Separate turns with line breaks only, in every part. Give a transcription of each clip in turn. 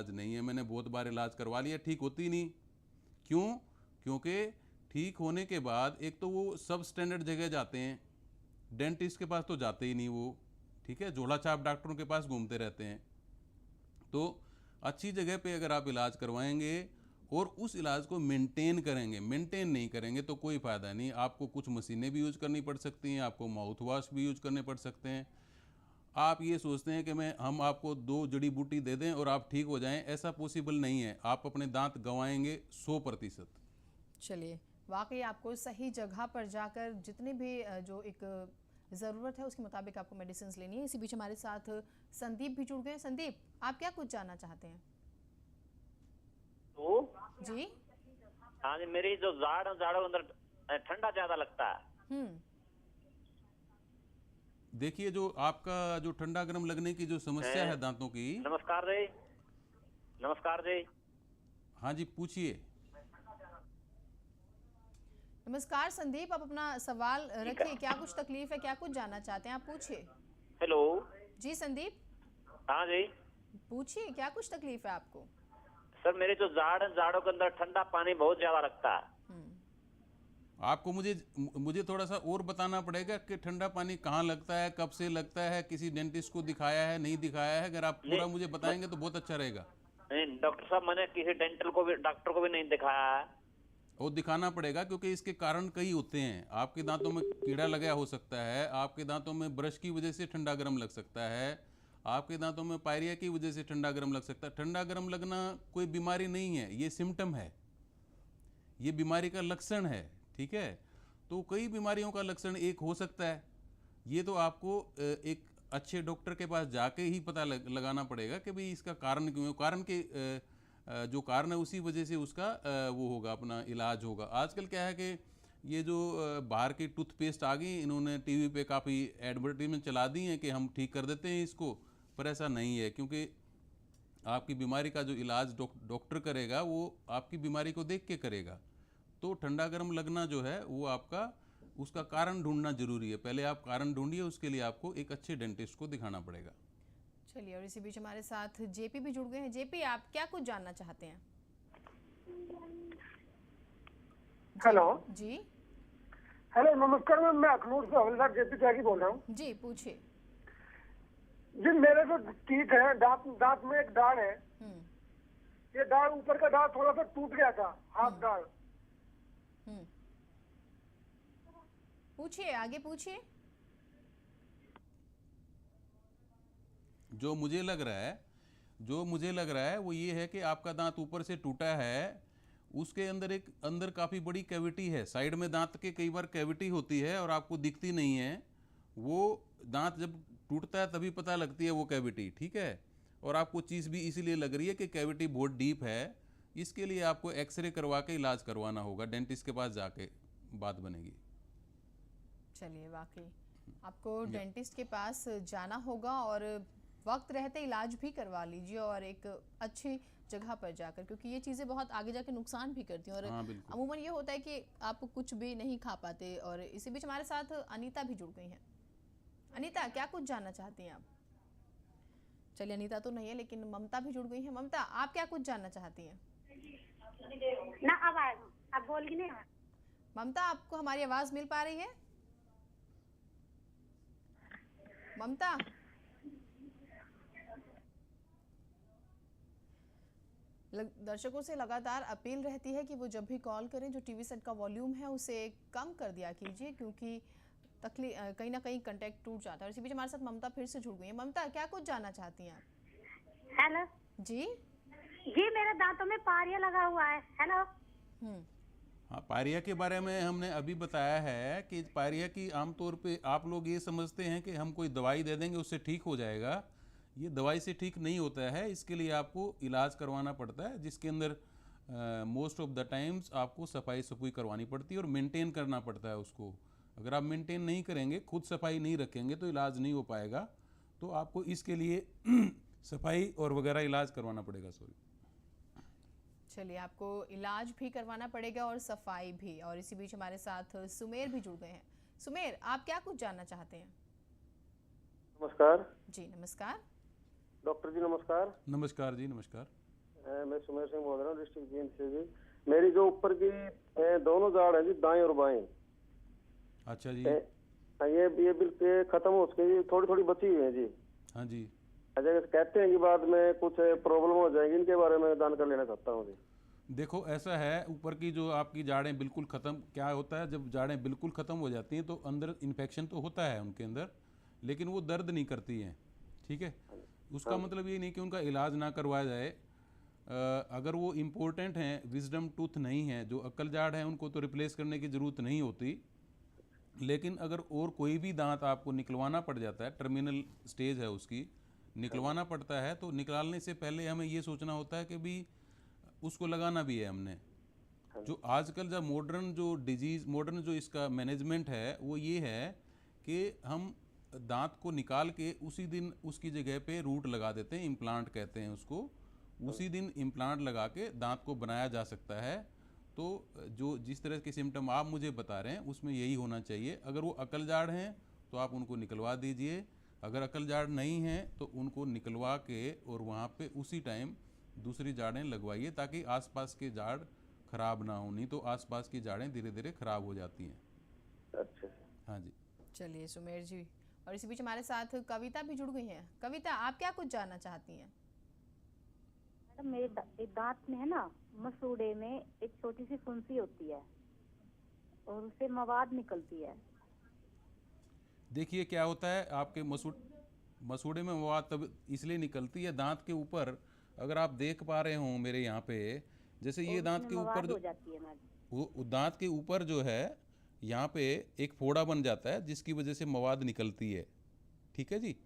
इलाज नहीं है, मैंने बहुत बार इलाज करवा लिया, ठीक होती नहीं। क्यों? क्योंकि ठीक होने के बाद एक तो वो सब स्टैंडर्ड जगह जाते हैं, डेंटिस्ट के पास तो जाते ही नहीं वो, ठीक है, झोला छाप डॉक्टरों के पास घूमते रहते हैं। तो अच्छी जगह पे अगर आप इलाज करवाएंगे और उस इलाज को मेंटेन करेंगे, मेंटेन नहीं करेंगे तो कोई फ़ायदा नहीं। आपको कुछ मशीनें भी यूज करनी पड़ सकती हैं, आपको माउथ वॉश भी यूज करने पड़ सकते हैं। आप ये सोचते हैं कि हम आपको 2 जड़ी बूटी दे दें और आप ठीक हो जाएं, ऐसा पॉसिबल नहीं है। आप अपने दांत गंवाएंगे 100%।
चलिए, वाकई आपको सही जगह पर जाकर जितनी भी जो एक ज़रूरत है उसके मुताबिक आपको मेडिसिन लेनी है। इसी बीच हमारे साथ संदीप भी जुड़ गए हैं। संदीप, आप क्या कुछ जानना चाहते हैं?
तो
जी।
हाँ जी, मेरी जो जाड़ों के अंदर ठंडा ज्यादा लगता है।
देखिए, जो आपका जो ठंडा गर्म लगने की जो समस्या है दांतों की।
नमस्कार जी। नमस्कार जी।
हाँ जी, पूछिए।
नमस्कार संदीप, आप अपना सवाल रखिए। क्या कुछ तकलीफ है, क्या कुछ जानना चाहते हैं, आप पूछिए।
हेलो।
जी संदीप,
हाँ जी
पूछिए, क्या कुछ तकलीफ है आपको?
सर, मेरी जो जाड़ों के अंदर ठंडा पानी बहुत ज्यादा लगता है।
आपको मुझे थोड़ा सा और बताना पड़ेगा कि ठंडा पानी कहाँ लगता है, कब से लगता है, किसी डेंटिस्ट को दिखाया है, नहीं दिखाया है? अगर आप पूरा मुझे बताएंगे तो बहुत अच्छा रहेगा।
नहीं डॉक्टर साहब, मैंने किसी डॉक्टर को भी नहीं दिखाया है।
और दिखाना पड़ेगा, क्योंकि इसके कारण कई होते हैं। आपके दांतों में कीड़ा लगा हो सकता है, आपके दांतों में ब्रश की वजह से ठंडा गर्म लग सकता है, आपके दांतों में पायरिया की वजह से ठंडा गर्म लग सकता है। ठंडा गर्म लगना कोई बीमारी नहीं है, ये सिम्टम है, ये बीमारी का लक्षण है, ठीक है। तो कई बीमारियों का लक्षण एक हो सकता है। ये तो आपको एक अच्छे डॉक्टर के पास जाके ही पता लगाना पड़ेगा कि भाई इसका कारण क्यों है। कारण के जो कारण है उसी वजह से उसका वो होगा, अपना इलाज होगा। आजकल क्या है कि ये जो बाहर की टूथपेस्ट आ गई, इन्होंने टीवी पे काफ़ी एडवर्टीजमेंट चला दी हैं कि हम ठीक कर देते हैं इसको, पर ऐसा नहीं है। क्योंकि आपकी बीमारी का जो इलाज डॉक्टर करेगा वो आपकी बीमारी को देख के करेगा। तो ठंडा गर्म लगना जो है वो आपका, उसका कारण ढूंढना जरूरी है। पहले आप कारण ढूंढिए, उसके लिए आपको एक अच्छे डेंटिस्ट को दिखाना पड़ेगा।
चलिए, और इसी बीच हमारे साथ जेपी भी जुड़ गए हैं। जेपी, आप क्या कुछ जानना चाहते हैं?
हेलो
जी।
हेलो, नमस्कार मैम, मैं अखनूर से हवलदार जेपी त्यागी बोल रहा हूँ।
जी, पूछिए।
जी, मेरे तो ठीक है, दांत में एक दाढ़ है। ये दाढ़, ऊपर का दाढ़ थोड़ा सा टूट गया था, हाफ दाढ़।
पूछिए, आगे पूछिए।
जो मुझे लग रहा है वो ये है कि आपका दांत ऊपर से टूटा है, उसके अंदर काफ़ी बड़ी कैविटी है। साइड में दांत के कई बार कैविटी होती है और आपको दिखती नहीं है। वो दांत जब टूटता है तभी पता लगती है वो कैविटी, ठीक है। और आपको चीज़ भी इसीलिए लग रही है कि कैविटी बहुत डीप है। इसके लिए आपको एक्सरे करवा के इलाज करवाना होगा, डेंटिस्ट के पास जाके बात बनेगी।
चलिए, वाकई आपको डेंटिस्ट के पास जाना होगा और वक्त रहते इलाज भी करवा लीजिए, और एक अच्छी जगह पर जाकर, क्योंकि ये चीज़ें बहुत आगे जाके नुकसान भी करती हैं। और अमूमन ये होता है कि आप कुछ भी नहीं खा पाते। और इसी बीच हमारे साथ अनीता भी जुड़ गई हैं। अनीता, क्या कुछ जानना चाहती हैं आप? चलिए, अनीता तो नहीं है, लेकिन ममता भी जुड़ गई है। ममता, आप क्या कुछ जानना चाहती हैं?
ना, अब बोल नहीं।
ममता, आपको हमारी आवाज़ मिल पा रही है? ममता, दर्शकों से लगातार अपील रहती है कि वो जब भी कॉल करें, जो टीवी सेट का वॉल्यूम है उसे कम कर दिया कीजिए, क्योंकि कहीं ना कहीं कांटेक्ट टूट जाता है। इसी बीच हमारे साथ ममता फिर से जुड़ गई है। ममता, क्या कुछ जानना चाहती हैं आप?
हेलो
जी।
जी, मेरे दांतों में पारिया लगा हुआ है। हेलो।
हाँ, पायरिया के बारे में हमने अभी बताया है कि पायरिया की आमतौर पे आप लोग ये समझते हैं कि हम कोई दवाई दे देंगे उससे ठीक हो जाएगा। ये दवाई से ठीक नहीं होता है। इसके लिए आपको इलाज करवाना पड़ता है, जिसके अंदर मोस्ट ऑफ द टाइम्स आपको सफाई सफाई करवानी पड़ती है और मेंटेन करना पड़ता है उसको। अगर आप मेंटेन नहीं करेंगे, खुद सफाई नहीं रखेंगे, तो इलाज नहीं हो पाएगा। तो आपको इसके लिए सफाई और वगैरह इलाज करवाना पड़ेगा। सॉरी।
चलिए, आपको इलाज भी करवाना पड़ेगा और सफाई भी। और इसी बीच हमारे साथ सुमेर भी जुड़ गए हैं। सुमेर, आप क्या कुछ जानना चाहते हैं?
नमस्कार
जी, नमस्कार।
डॉक्टर जी, नमस्कार।
नमस्कार जी, नमस्कार।
मैं सुमेर सिंह बोल रहा हूँ, डिस्ट्रिक्ट जींद से जी। मेरी जो ऊपर की दोनों जाड़ है जी, दाएं और बाएं,
अच्छा जी।
ये बिल्कुल खत्म हो चुकी है, थोड़ी थोड़ी बची हुई है जी।
हाँ जी।
अच्छा, कहते हैं कि बाद में कुछ प्रॉब्लम हो जाएगी, इनके बारे में जानकारी लेना चाहता हूँ जी।
देखो ऐसा है, ऊपर की जो आपकी जाड़ें बिल्कुल ख़त्म, क्या होता है जब जाड़ें बिल्कुल ख़त्म हो जाती हैं तो अंदर इन्फेक्शन तो होता है उनके अंदर, लेकिन वो दर्द नहीं करती हैं, ठीक है। उसका मतलब ये नहीं कि उनका इलाज ना करवाया जाए। अगर वो इम्पोर्टेंट हैं, विजडम टूथ नहीं है, जो अक्ल जाड़ है, उनको तो रिप्लेस करने की ज़रूरत नहीं होती। लेकिन अगर और कोई भी दांत आपको निकलवाना पड़ जाता है, टर्मिनल स्टेज है उसकी, निकलवाना पड़ता है, तो निकालने से पहले हमें ये सोचना होता है कि भी उसको लगाना भी है हमने। जो आजकल जब मॉडर्न जो इसका मैनेजमेंट है वो ये है कि हम दांत को निकाल के उसी दिन उसकी जगह पे रूट लगा देते हैं, इम्प्लांट कहते हैं उसको। उसी दिन इम्प्लांट लगा के दांत को बनाया जा सकता है। तो जो जिस तरह के सिम्टम आप मुझे बता रहे हैं उसमें यही होना चाहिए। अगर वो अकल जाड़ हैं तो आप उनको निकलवा दीजिए, अगर अकल जाड़ नहीं हैं तो उनको निकलवा के और वहाँ पे उसी टाइम दूसरी जाड़ें लगवाइए, ताकि आसपास के जाड़ खराब ना हो, नहीं तो आसपास की जाड़ें धीरे धीरे खराब हो जाती हैं।
अच्छा।
हाँ जी।
चलिए सुमेर जी, और इसी बीच हमारे साथ कविता भी जुड़ गई हैं। कविता, आप क्या कुछ जानना चाहती हैं?
मैडम, मेरे दांत में है ना, मसूड़े में एक छोटी सी फुंसी होती है और उससे मवाद निकलती है।
देखिए क्या होता है, आपके मसूड़े में मवाद तब इसलिए निकलती है, दांत के ऊपर अगर आप देख पा रहे हो मेरे यहाँ पे, जैसे ये दांत के ऊपर
मवाद
जो
हो जाती है मैडम।
वो दांत के ऊपर जो है यहाँ पे एक फोड़ा बन जाता है जिसकी वजह से मवाद निकलती है, ठीक है जी।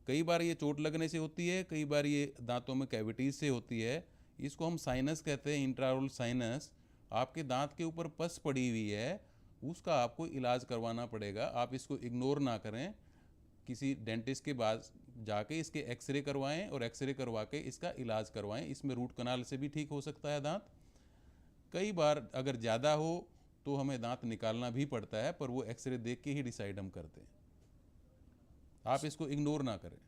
कई बार ये चोट लगने से होती है, कई बार ये दांतों में कैविटीज से होती है। इसको हम साइनस कहते हैं, इंट्राओरल साइनस। आपके दांत के ऊपर पस पड़ी हुई है, उसका आपको इलाज करवाना पड़ेगा। आप इसको इग्नोर ना करें, किसी डेंटिस्ट के पास जाके इसके एक्सरे करवाएं और एक्सरे करवा के इसका इलाज करवाएं। इसमें रूट कनाल से भी ठीक हो सकता है दांत। कई बार अगर ज़्यादा हो तो हमें दांत निकालना भी पड़ता है, पर वो एक्सरे देख के ही डिसाइड हम करते हैं। आप इसको इग्नोर ना करें।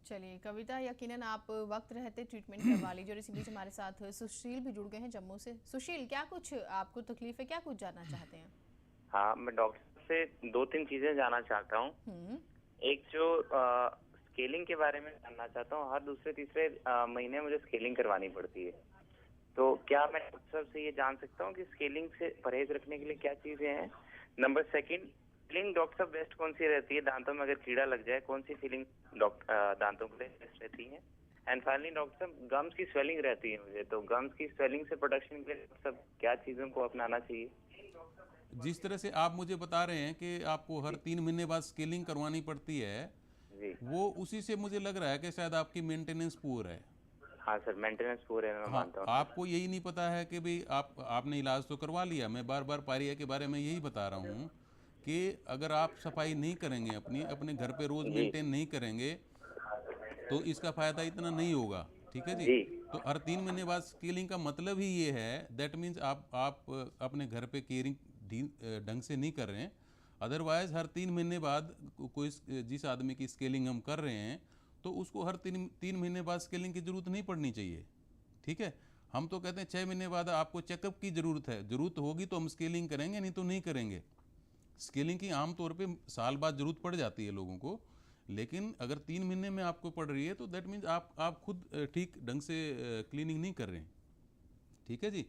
चलिए कविता, यकीनन आप वक्त रहते ट्रीटमेंट करवा लीजिए। और इसी बीच हमारे साथ सुशील भी जुड़ गए हैं जम्मू से। सुशील, क्या कुछ आपको तकलीफ है, क्या कुछ जानना चाहते हैं?
हाँ, मैं डॉक्टर से 2-3 चीजें जानना चाहता हूँ। एक जो स्केलिंग के बारे में जानना चाहता हूँ। हर दूसरे तीसरे महीने मुझे स्केलिंग करवानी पड़ती है, तो क्या मैं डॉक्टर साहब से ये जान सकता हूँ कि स्केलिंग से परहेज रखने के लिए क्या चीजें हैं? नंबर सेकंड, फीलिंग डॉक्टर साहब बेस्ट कौन सी रहती है? दांतों में अगर कीड़ा लग जाए कौन सी फीलिंग दांतों के लिए बेस्ट रहती है? एंड फाइनली डॉक्टर साहब, गम्स की स्वेलिंग रहती है मुझे, तो गम्स की स्वेलिंग से प्रोटेक्शन के लिए डॉक्टर साहब क्या चीजों को अपनाना चाहिए?
जिस तरह से आप मुझे बता रहे हैं कि आपको हर 3 महीने बाद स्केलिंग करवानी पड़ती है
जी,
वो उसी से मुझे लग रहा है कि शायद आपकी मेंटेनेंस पुअर है।
हाँ सर, मेंटेनेंस पूरे मैं
हाँ,
मानता हूँ।
आपको यही नहीं पता है कि भाई आपने इलाज तो करवा लिया। मैं बार बार पायरिया के बारे में यही बता रहा हूँ कि अगर आप सफाई नहीं करेंगे, अपने घर पे रोज
जी
मेंटेन नहीं करेंगे तो इसका फायदा इतना नहीं होगा, ठीक है जी।
जी
तो हर 3 महीने बाद स्केलिंग का मतलब ही ये है, दैट मीन्स आप अपने घर पे केयरिंग ढंग से नहीं कर रहे हैं। अदरवाइज हर 3 महीने बाद कोई जिस आदमी की स्केलिंग हम कर रहे हैं तो उसको हर 3 महीने बाद स्केलिंग की ज़रूरत नहीं पड़नी चाहिए, ठीक है। हम तो कहते हैं 6 महीने बाद आपको चेकअप की ज़रूरत है, ज़रूरत होगी तो हम स्केलिंग करेंगे, नहीं तो नहीं करेंगे। स्केलिंग की आमतौर पे साल बाद ज़रूरत पड़ जाती है लोगों को, लेकिन अगर 3 महीने में आपको पड़ रही है तो दैट मीन्स आप खुद ठीक ढंग से क्लीनिंग नहीं कर रहे हैं, ठीक है जी।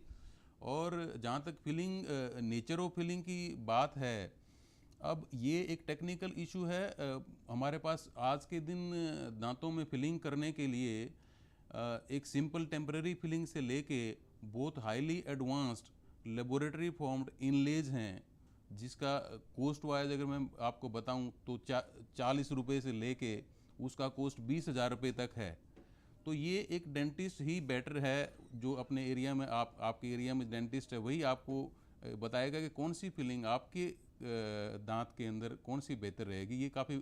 और जहाँ तक फिलिंग, नेचर ऑफ फिलिंग की बात है, अब ये एक टेक्निकल इशू है। हमारे पास आज के दिन दांतों में फिलिंग करने के लिए एक सिंपल टेम्पररी फिलिंग से लेके बहुत हाईली एडवांस्ड लेबोरेटरी फॉर्म्ड इनलेज हैं, जिसका कोस्ट वाइज अगर मैं आपको बताऊं तो 40 रुपये से लेके उसका कोस्ट 20,000 रुपये तक है। तो ये एक डेंटिस्ट ही बेटर है जो अपने एरिया में आपके एरिया में डेंटिस्ट है, वही आपको बताएगा कि कौन सी फिलिंग आपके दांत के अंदर कौन सी बेहतर रहेगी। ये काफ़ी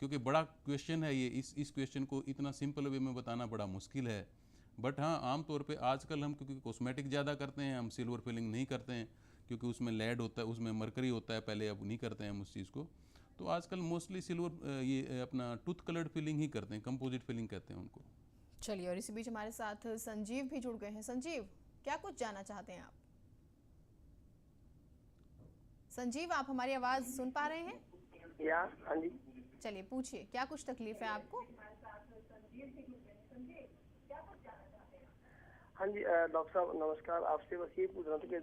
क्योंकि बड़ा क्वेश्चन है ये, इस क्वेश्चन को इतना सिंपल वे में बताना बड़ा मुश्किल है। बट हाँ, आमतौर पे आजकल हम क्योंकि कॉस्मेटिक ज़्यादा करते हैं, हम सिल्वर फिलिंग नहीं करते हैं क्योंकि उसमें लेड होता है, उसमें मरकरी होता है, पहले अब नहीं करते हैं हम उस चीज़ को। तो आजकल मोस्टली सिल्वर ये अपना टूथ कलर्ड फिलिंग ही करते हैं, कंपोजिट फिलिंग कहते हैं उनको।
चलिए, और इसी बीच हमारे साथ संजीव भी जुड़ गए हैं। संजीव, क्या कुछ जानना चाहते हैं आप? संजीव, आप हमारी आवाज सुन पा रहे हैं?
हाँ जी।
चलिए, पूछिए, क्या कुछ तकलीफ है आपको?
हाँ जी डॉक्टर साहब नमस्कार, आपसे बस ये पूछ रहा था कि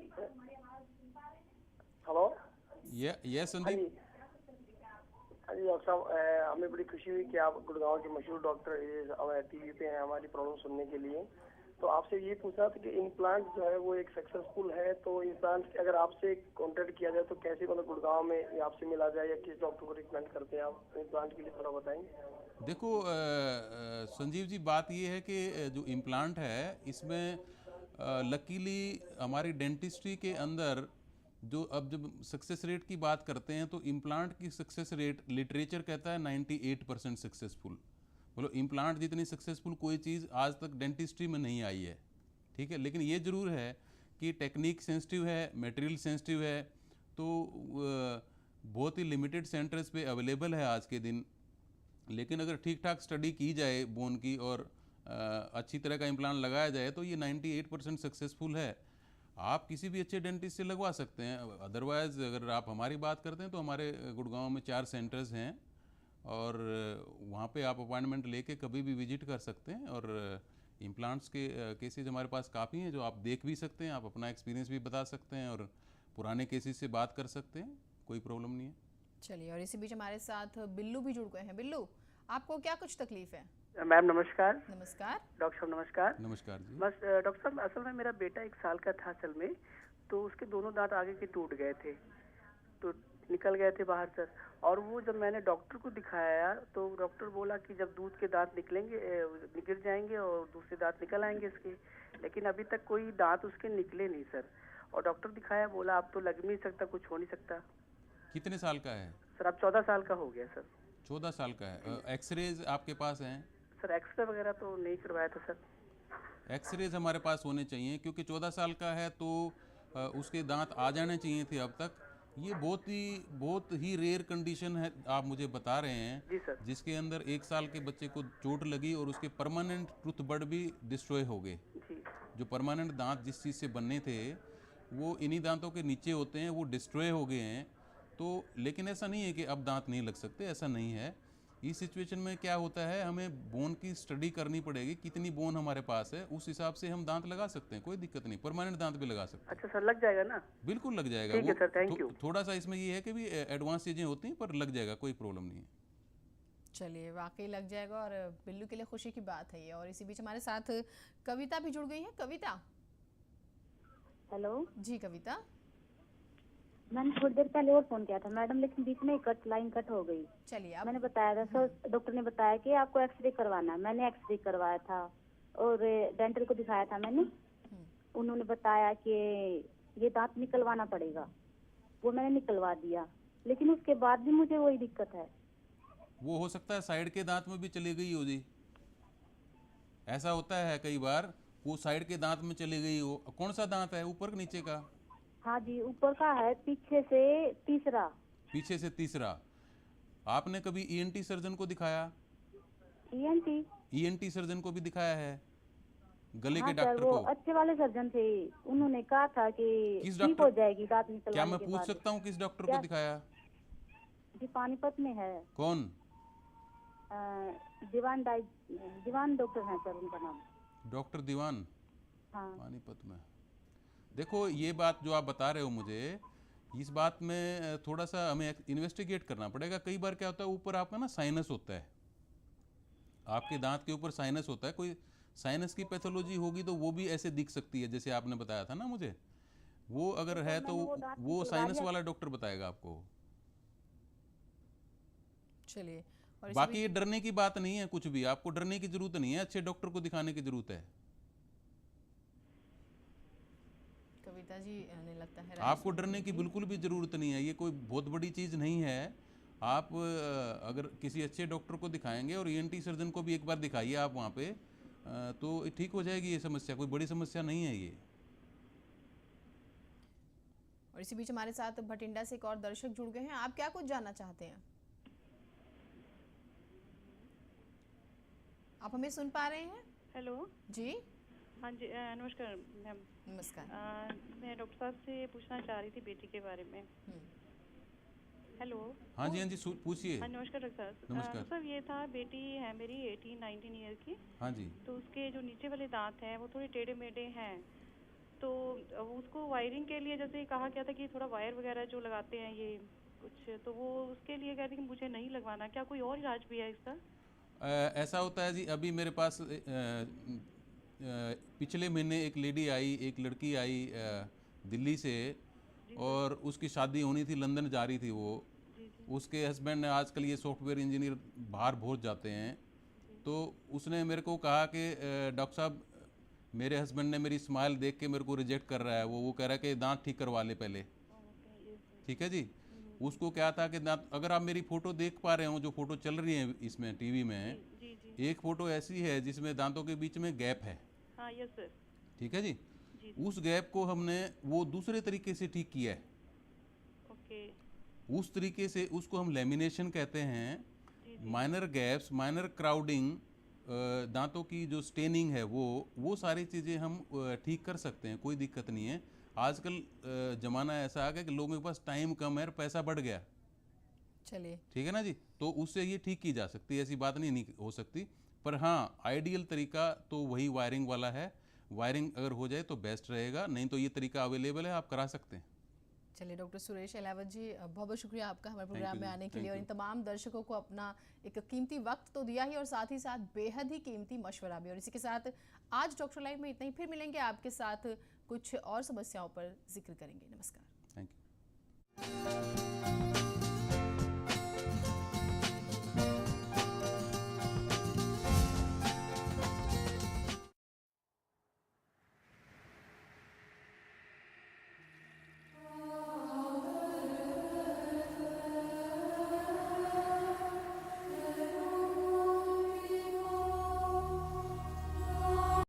हेलो।
ये संदीप।
हाँ जी डॉक्टर साहब, हमें बड़ी खुशी हुई कि आप गुड़गांव के मशहूर डॉक्टर टीवी पे हैं हमारी प्रॉब्लम सुनने के लिए। तो आपसे ये पूछना था कि इम्प्लांट जो है वो एक सक्सेसफुल है, तो इम्प्लांट अगर आपसे कांटेक्ट किया जाए तो कैसे, मतलब गुड़गांव में आपसे मिला जाए या किस डॉक्टर को रिकमेंड करते हैं आप इम्प्लांट के लिए, थोड़ा बताएंगे।
देखो संजीव जी, बात ये है कि जो इम्प्लांट है इसमें लकीली हमारी डेंटिस्ट्री के अंदर जो अब जब सक्सेस रेट की बात करते हैं तो इम्प्लांट की सक्सेस रेट लिटरेचर कहता है 98% सक्सेसफुल। बोलो, इम्प्लांट जितनी सक्सेसफुल कोई चीज़ आज तक डेंटिस्ट्री में नहीं आई है, ठीक है। लेकिन ये ज़रूर है कि टेक्निक सेंसिटिव है, मटेरियल सेंसिटिव है, तो बहुत ही लिमिटेड सेंटर्स पे अवेलेबल है आज के दिन। लेकिन अगर ठीक ठाक स्टडी की जाए बोन की और अच्छी तरह का इम्प्लांट लगाया जाए तो ये 98% सक्सेसफुल है। आप किसी भी अच्छे डेंटिस्ट से लगवा सकते हैं। अदरवाइज़ अगर आप हमारी बात करते हैं तो हमारे गुड़गांव में 4 सेंटर्स हैं और वहाँ पे आप अपॉइंटमेंट लेके कभी भी विजिट कर सकते हैं। और इम्प्लांट्स के केसेस हमारे पास काफ़ी हैं जो आप देख भी सकते हैं, आप अपना एक्सपीरियंस भी बता सकते हैं और पुराने केसेस से बात कर सकते हैं, कोई प्रॉब्लम नहीं है।
चलिए, और इसी बीच हमारे साथ बिल्लू भी जुड़ गए हैं। बिल्लू, आपको क्या कुछ तकलीफ है?
मैम नमस्कार।
नमस्कार
डॉक्टर साहब नमस्कार।
नमस्कार जी।
बस डॉक्टर साहब, असल में मेरा बेटा 1 साल का था असल में, तो उसके दोनों दांत आगे के टूट गए थे, तो निकल गए थे बाहर सर। और वो जब मैंने डॉक्टर को दिखाया तो डॉक्टर बोला कि जब दूध के दांत निकलेंगे निकल जाएंगे और दूसरे दांत निकल आएंगे इसके, लेकिन अभी तक कोई दांत उसके निकले नहीं सर। और डॉक्टर दिखाया, बोला अब तो लग नहीं सकता, कुछ हो नहीं सकता।
कितने साल का है
सर अब 14 साल का हो गया सर।
14 साल का है। एक्सरेज आपके पास हैं?
सर एक्सरे वगैरह तो नहीं करवाया था सर।
एक्सरेज हमारे पास होने चाहिए क्योंकि 14 साल का है तो उसके दांत आ जाने चाहिए थे अब तक। ये बहुत ही रेयर कंडीशन है आप मुझे बता रहे हैं
जी सर,
जिसके अंदर 1 साल के बच्चे को चोट लगी और उसके परमानेंट टूथ बड भी डिस्ट्रॉय हो गए। जो परमानेंट दांत जिस चीज़ से बनने थे वो इन्हीं दांतों के नीचे होते हैं, वो डिस्ट्रॉय हो गए हैं। तो लेकिन ऐसा नहीं है कि अब दांत नहीं लग सकते, ऐसा नहीं है। इस सिचुएशन में क्या होता है, हमें बोन की स्टडी करनी पड़ेगी, कितनी बोन हमारे पास है, उस हिसाब से हम दांत लगा सकते हैं, कोई दिक्कत नहीं, परमानेंट दांत भी लगा सकते हैं।
अच्छा सर, लग जाएगा ना?
बिल्कुल लग जाएगा।
ठीक है सर, थैंक यू।
थोड़ा सा इसमें ये है कि भी एडवांस चीज़ें होती हैं पर लग जाएगा, कोई प्रॉब्लम नहीं है।
चलिए, वाकई लग जाएगा और बिल्लू के लिए खुशी की बात है ये। और इसी बीच हमारे साथ कविता भी जुड़ गई है। कविता।
हेलो
जी कविता।
मैंने थोड़ी देर पहले और फोन किया था मैडम, लेकिन बीच में लाइन कट हो गई।
चलिए, अब
मैंने बताया था सर, डॉक्टर ने बताया कि आपको एक्सरे करवाना है। मैंने एक्सरे करवाया था और डेंटल को दिखाया था मैंने। उन्होंने बताया कि ये दांत निकलवाना पड़ेगा, वो मैंने निकलवा दिया, लेकिन उसके बाद भी मुझे वही दिक्कत है।
वो हो सकता है साइड के दांत में भी चली गई हो जी, ऐसा होता है कई बार, वो साइड के दांत में चली गई हो। कौन सा दांत है, ऊपर नीचे का?
हाँ जी, ऊपर का है, पीछे से तीसरा।
पीछे से तीसरा। आपने कभी ईएनटी सर्जन को दिखाया? ईएनटी सर्जन को भी दिखाया है, गले के डॉक्टर
वो
को?
अच्छे वाले सर्जन थे, उन्होंने कहा था कि
किस
ठीक
डॉक्टर?
हो जाएगी दांत निकलवाने
क्या मैं
के
पूछ
बाद।
सकता हूँ किस डॉक्टर को दिखाया?
जी पानीपत में है।
कौन?
दीवान डॉक्टर हैं सर, उनका नाम।
डॉक्टर दीवान?
हाँ।
पानीपत में। देखो, ये बात जो आप बता रहे हो मुझे, इस बात में थोड़ा सा हमें इन्वेस्टिगेट करना पड़ेगा। कई बार क्या होता है, ऊपर आपका ना साइनस होता है, आपके दांत के ऊपर साइनस होता है, कोई साइनस की पैथोलॉजी होगी तो वो भी ऐसे दिख सकती है जैसे आपने बताया था ना मुझे। वो अगर है तो वो साइनस वाला डॉक्टर बताएगा आपको।
चलिए, और
बाकी ये डरने की बात नहीं है, कुछ भी आपको डरने की जरूरत नहीं है, अच्छे डॉक्टर को दिखाने की जरूरत है।
कविता जी हमें लगता है
आपको डरने की बिल्कुल भी जरूरत नहीं है, ये कोई बहुत बड़ी चीज नहीं है। आप अगर किसी अच्छे डॉक्टर को दिखाएंगे और ईएनटी सर्जन को भी एक बार दिखाइए आप वहाँ पे, तो ठीक हो जाएगी ये समस्या, कोई बड़ी समस्या नहीं है ये।
और इसी बीच हमारे साथ भटिंडा से एक और दर्शक जुड़ गए हैं। आप क्या कुछ जानना चाहते हैं? आप हमें सुन पा रहे हैं?
हेलो
जी
हाँ जी, नमस्कार मैम।
नमस्कार।
मैं डॉक्टर साहब से पूछना चाह रही थी बेटी के बारे में। हेलो।
हाँ जी, हाँ जी, पूछिए।
हाँ नमस्कार डॉक्टर साहब।
नमस्कार।
सर ये था, बेटी है मेरी 18-19 ईयर की।
हाँ जी।
तो उसके जो नीचे वाले दांत हैं वो थोड़े टेढ़े मेढ़े हैं, तो उसको वायरिंग के लिए जैसे कहा गया था कि थोड़ा वायर वगैरह जो लगाते हैं ये कुछ, तो वो उसके लिए कहते हैं कि मुझे नहीं लगवाना। क्या कोई और इलाज भी है इसका?
ऐसा होता है जी, अभी मेरे पास पिछले महीने एक लेडी आई, एक लड़की आई दिल्ली से, और उसकी शादी होनी थी, लंदन जा रही थी वो। उसके हस्बैंड ने, आजकल ये सॉफ्टवेयर इंजीनियर बाहर बहुत जाते हैं, तो उसने मेरे को कहा कि डॉक्टर साहब मेरे हस्बैंड ने मेरी स्माइल देख के मेरे को रिजेक्ट कर रहा है, वो कह रहा है कि दांत ठीक करवा ले पहले। ठीक है जी। उसको क्या था कि दांत, अगर आप मेरी फ़ोटो देख पा रहे हो, जो फ़ोटो चल रही है इसमें टीवी में, एक फ़ोटो ऐसी है जिसमें दांतों के बीच में गैप है।
हाँ यस सर।
ठीक है जी। उस गैप को हमने वो दूसरे तरीके से ठीक किया है।
ओके।
उस तरीके से उसको हम लेमिनेशन कहते हैं। माइनर गैप्स, माइनर क्राउडिंग, दांतों की जो स्टेनिंग है वो सारी चीज़ें हम ठीक कर सकते हैं, कोई दिक्कत नहीं है। आजकल ज़माना ऐसा आ गया कि लोगों के पास टाइम कम है और पैसा बढ़ गया।
चलिए
ठीक है ना जी। तो उससे ये ठीक की जा सकती है, ऐसी बात नहीं हो सकती। पर हाँ, आइडियल तरीका तो वही वायरिंग वाला है। वायरिंग अगर हो जाए तो बेस्ट रहेगा, नहीं तो ये तरीका अवेलेबल है, आप करा सकते हैं।
चलिए डॉक्टर सुरेश अहलावत जी, बहुत बहुत शुक्रिया आपका हमारे प्रोग्राम में आने के लिए, और इन तमाम दर्शकों को अपना एक कीमती वक्त तो दिया ही, और साथ ही साथ बेहद ही कीमती मशवरा भी। और इसी के साथ आज डॉक्टर लाइव में इतना ही। फिर मिलेंगे आपके साथ कुछ और समस्याओं पर जिक्र करेंगे। नमस्कार।
Thank you.